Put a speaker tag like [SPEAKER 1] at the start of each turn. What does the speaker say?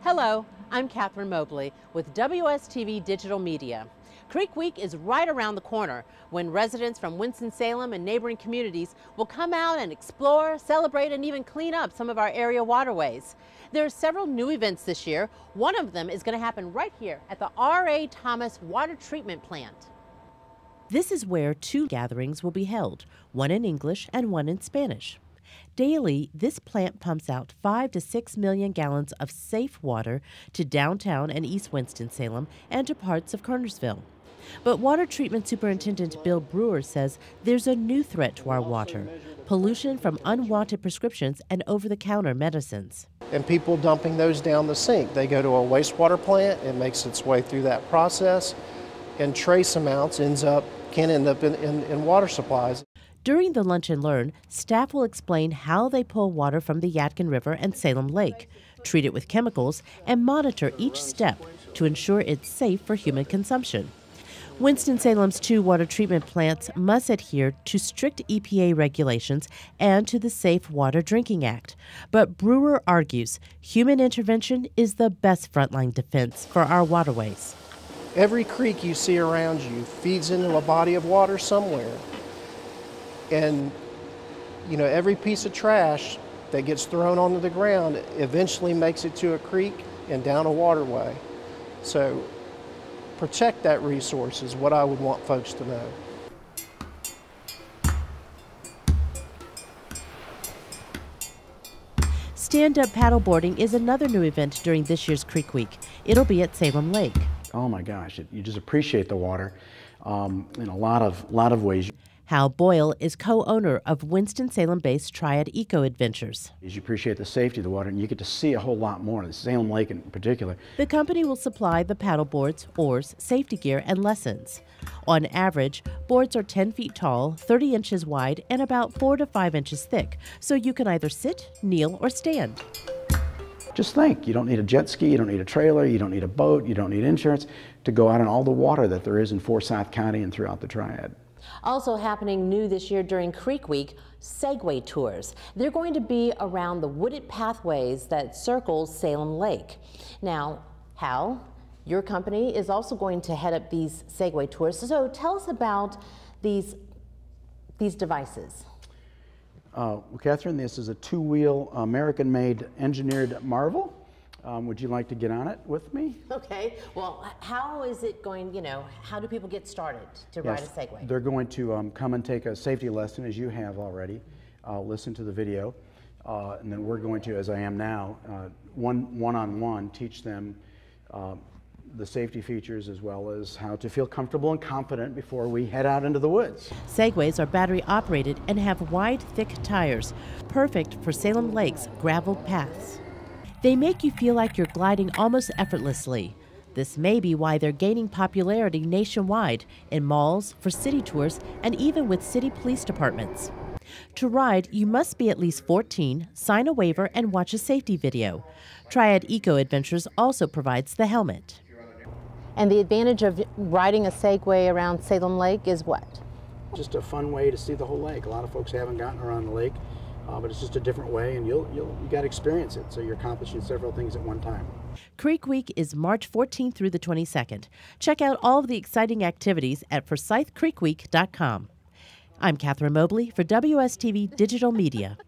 [SPEAKER 1] Hello, I'm Catherine Mobley with WSTV Digital Media. Creek Week is right around the corner when residents from Winston-Salem and neighboring communities will come out and explore, celebrate, and even clean up some of our area waterways. There are several new events this year. One of them is going to happen right here at the R.A. Thomas Water Treatment Plant. This is where two gatherings will be held, one in English and one in Spanish. Daily, this plant pumps out 5 to 6 million gallons of safe water to downtown and East Winston-Salem and to parts of Kernersville. But Water Treatment Superintendent Bill Brewer says there's a new threat to our water: pollution from unwanted prescriptions and over-the-counter medicines.
[SPEAKER 2] And people dumping those down the sink. They go to a wastewater plant, it makes its way through that process, and trace amounts can end up in water supplies.
[SPEAKER 1] During the Lunch and Learn, staff will explain how they pull water from the Yadkin River and Salem Lake, treat it with chemicals, and monitor each step to ensure it's safe for human consumption. Winston-Salem's two water treatment plants must adhere to strict EPA regulations and to the Safe Water Drinking Act. But Brewer argues human intervention is the best frontline defense for our waterways.
[SPEAKER 2] Every creek you see around you feeds into a body of water somewhere. And, you know, every piece of trash that gets thrown onto the ground eventually makes it to a creek and down a waterway. So protect that resource is what I would want folks to know.
[SPEAKER 1] Stand-up paddleboarding is another new event during this year's Creek Week. It'll be at Salem Lake.
[SPEAKER 3] Oh my gosh, you just appreciate the water in a lot of ways.
[SPEAKER 1] Hal Boyle is co-owner of Winston-Salem-based Triad Eco Adventures.
[SPEAKER 3] You appreciate the safety of the water, and you get to see a whole lot more, the Salem Lake in particular.
[SPEAKER 1] The company will supply the paddle boards, oars, safety gear, and lessons. On average, boards are 10 feet tall, 30 inches wide, and about 4 to 5 inches thick, so you can either sit, kneel, or stand.
[SPEAKER 3] Just think, you don't need a jet ski, you don't need a trailer, you don't need a boat, you don't need insurance to go out on all the water that there is in Forsyth County and throughout the Triad.
[SPEAKER 1] Also happening new this year during Creek Week, Segway tours. They're going to be around the wooded pathways that circle Salem Lake. Now, Hal, your company is also going to head up these Segway tours. So tell us about these devices.
[SPEAKER 3] Well, Catherine, this is a two-wheel American-made engineered marvel. Would you like to get on it with me?
[SPEAKER 1] Okay. Well, how is it going, how do people get started to ride a Segway?
[SPEAKER 3] They're going to come and take a safety lesson, as you have already, listen to the video, and then we're going to, as I am now, one-on-one teach them the safety features as well as how to feel comfortable and confident before we head out into the woods.
[SPEAKER 1] Segways are battery operated and have wide, thick tires, perfect for Salem Lake's graveled paths. They make you feel like you're gliding almost effortlessly. This may be why they're gaining popularity nationwide, in malls, for city tours, and even with city police departments. To ride, you must be at least 14, sign a waiver, and watch a safety video. Triad Eco Adventures also provides the helmet. And the advantage of riding a Segway around Salem Lake is what?
[SPEAKER 3] Just a fun way to see the whole lake. A lot of folks haven't gotten around the lake. But it's just a different way, and you got to experience it, so you're accomplishing several things at one time.
[SPEAKER 1] Creek Week is March 14th through the 22nd. Check out all of the exciting activities at ForsythCreekWeek.com. I'm Catherine Mobley for WSTV Digital Media.